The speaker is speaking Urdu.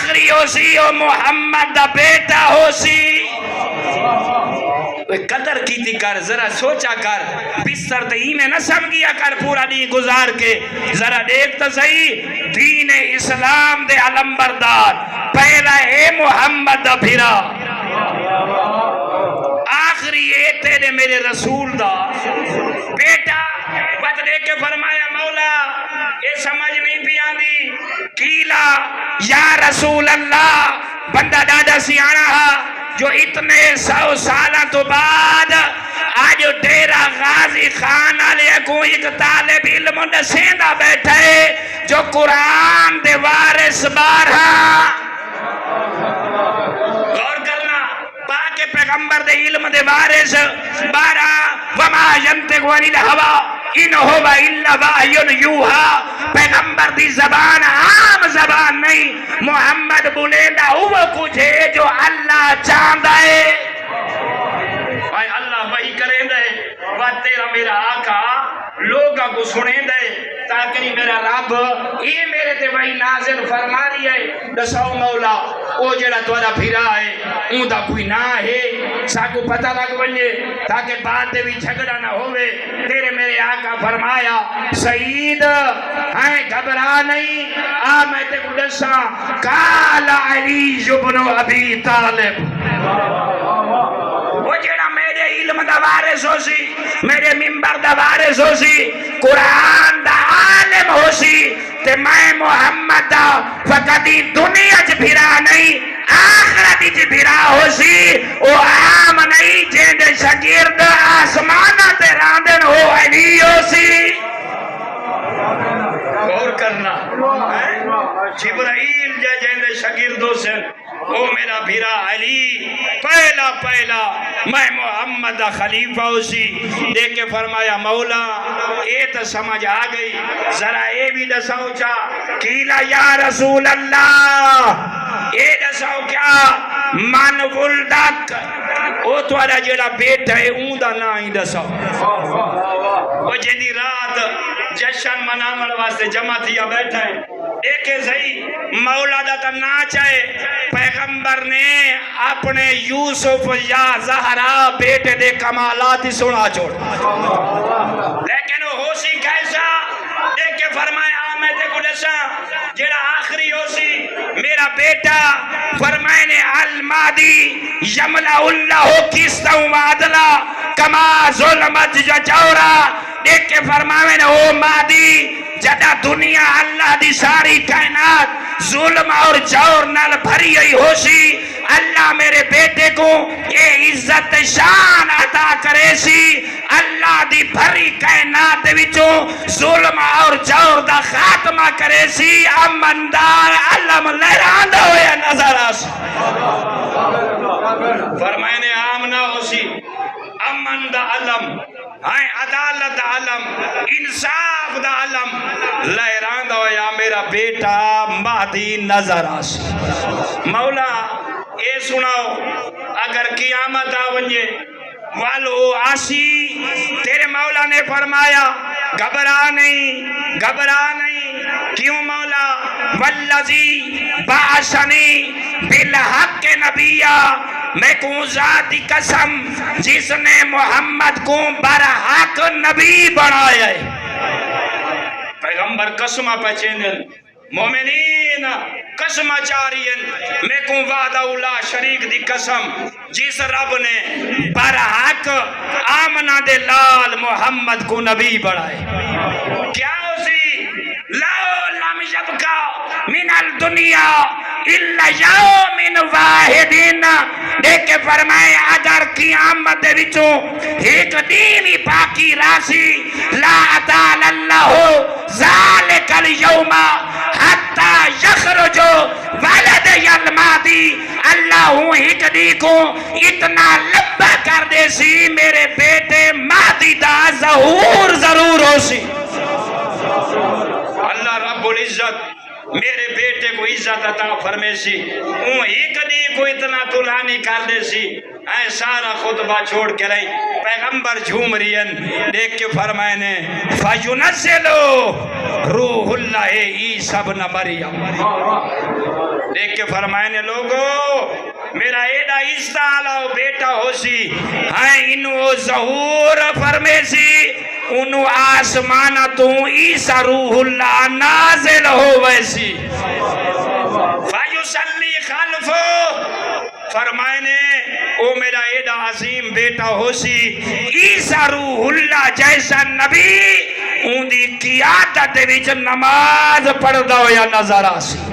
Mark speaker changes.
Speaker 1: آخری ہو سی او محمد دا بیٹا ہو سی قدر کی تھی کر ذرا سوچا کر بستر تے میں نہ سمگیا کر پورا نہیں گزار کے ذرا دیکھ تو صحیح دین اسلام دے علم بردار پہلا ہے محمد دا پھرا آخری اے تیرے میرے رسول دا بیٹا بات دیکھ کے فرمایا مولا یہ سمجھ نہیں پی آندی کیلا یا رسول اللہ بندہ دادا سیانا ہا جو اتنے 100 سالہ تو بعد آج ڈیرہ غازی خان علیہ کو ایک طالب علم نسیندہ بیٹھا ہے جو قرآن دے وارث بارہا غور کرنا پاک پیغمبر دے علم دے وارث بارہا وما ینطق عن الہوی ان ہوا الا وحی یوحی پیغمبر دی زبان عام زبان نہیں محمد بولیندہ وہ کچھ ہے جو اللہ چاہتا ہے اللہ وحی کریں دے وہ تیرا میرا آقا لوگا کو سنیں دے تاکہ میرا رب یہ میرے تے وحی نازل فرما رہی ہے دساؤ مولا او جڑا توڑا پھرا ہے اون دا کوئی نہ ہے ساکو پتہ لگ بنجے تاکہ بعد دے بھی جھگڑا نہ ہوئے تیرے میرے آقا فرمایا سعید ہائیں گھبرا نہیں میں تے کو دساں قال علی ابن ابی طالب وہ جڑا میرے علم دا وارث ہو سی میرے منبر دا وارث ہو سی قرآن دا عالم ہو سی تے میں محمد دا فقط دنیا چ پھرا نہیں آخرت چ پھرا ہو سی او عام نہیں جیندے شاگرد آسمانہ تے راندن ہو علی ہو سی غور کرنا جبرائیل جیندے شاگردوں سے او میرا بھیرا علی پہلا میں محمد دا خلیفہ اسی دیکھ کے فرمایا مولا اے تو سمجھ آ گئی ذرا اے بھی دساؤ چا کیلا یا رسول اللہ اے دساؤ کیا من ولدک او توڑا جڑا بیٹا ہے اون دا نا ہی دساؤ وہ جنی رات جشن منامل واسطے جمع تھیا بیٹھا ہے دیکھے صحیح مولا دا تا نا چاہے پیغمبر نے اپنے یوسف یا زہرا بیٹے دے کمالات سنا چھوڑ لیکن وہ ہوسی کیسا دیکھ کے فرمایا میں تے کو دسا جڑا آخری ہوسی میرا بیٹا فرمائنے المادی یملہ اللہ کستا وعدلا کما ظلمت جورا دیکھ کے فرمائنے او مادی جدا دنیا اللہ دی ساری کائنات ظلم اور جور نال بھری ہوئی ہوشی اللہ میرے بیٹے کو یہ عزت شان عطا کرے سی اللہ دی بھری کائنات وچوں ظلم اور جور دا خاتمہ کرے سی امندار علم لہران دا ہویا نظر آس فرمائنے آمنہ ہوسی امن دا علم عدالت دا علم انصاف دا علم لہران دا ہویا میرا بیٹا مہدی نظر آس مولا اے سناؤ اگر قیامت آونجے والو آسی تیرے مولا نے فرمایا گھبرا نہیں کیوں مولا والذی بعثنی بالحق نبیہ میں کو ذات قسم جس نے محمد کو برحق نبی بنایا ہے پیغمبر قسمہ پچھیندن مومنین قسمہ چارین میں کو وعدہ اللہ شریک دی قسم جس رب نے برحق آمنہ دے لال محمد کو نبی بڑھائے کیا اسی لاؤ لم یبقا من الدنیا الا یوم واحدین دیکھ کے فرمائے اگر قیامت وچوں ایک دین ہی باقی راسی لا اتال اللہ ذالک اليوم حتی یخرج ولد المادی اللہ ایک دی کو اتنا لمبا کر دے سی میرے بیٹے مہدی دا ظہور ضرور ہو سی اللہ رب العزت میرے بیٹے کو عزت عطا فرمے سی اون ایک دی کو اتنا طولانی کر دے سی اے سارا خطبہ چھوڑ کے رہی پیغمبر جھوم رہین دیکھ کے فرمائے نے فَيُنَزِّلُ روح اللہ عیسیٰ ابن مریم دیکھ کے فرمائنے لوگو میرا ایڈا استعالا بیٹا ہو سی ہائیں انہوں ظہور فرمے سی انہوں آسمانہ تو عیسیٰ روح اللہ نازل ہو ویسی فَيُسَلِّ خَلْفُ فرمائنے او میرا ایڈا عظیم بیٹا ہو سی عیسیٰ روح اللہ جیسا نبی ان دی قیادت وچ نماز پڑھ دا ہو یا نظر آسی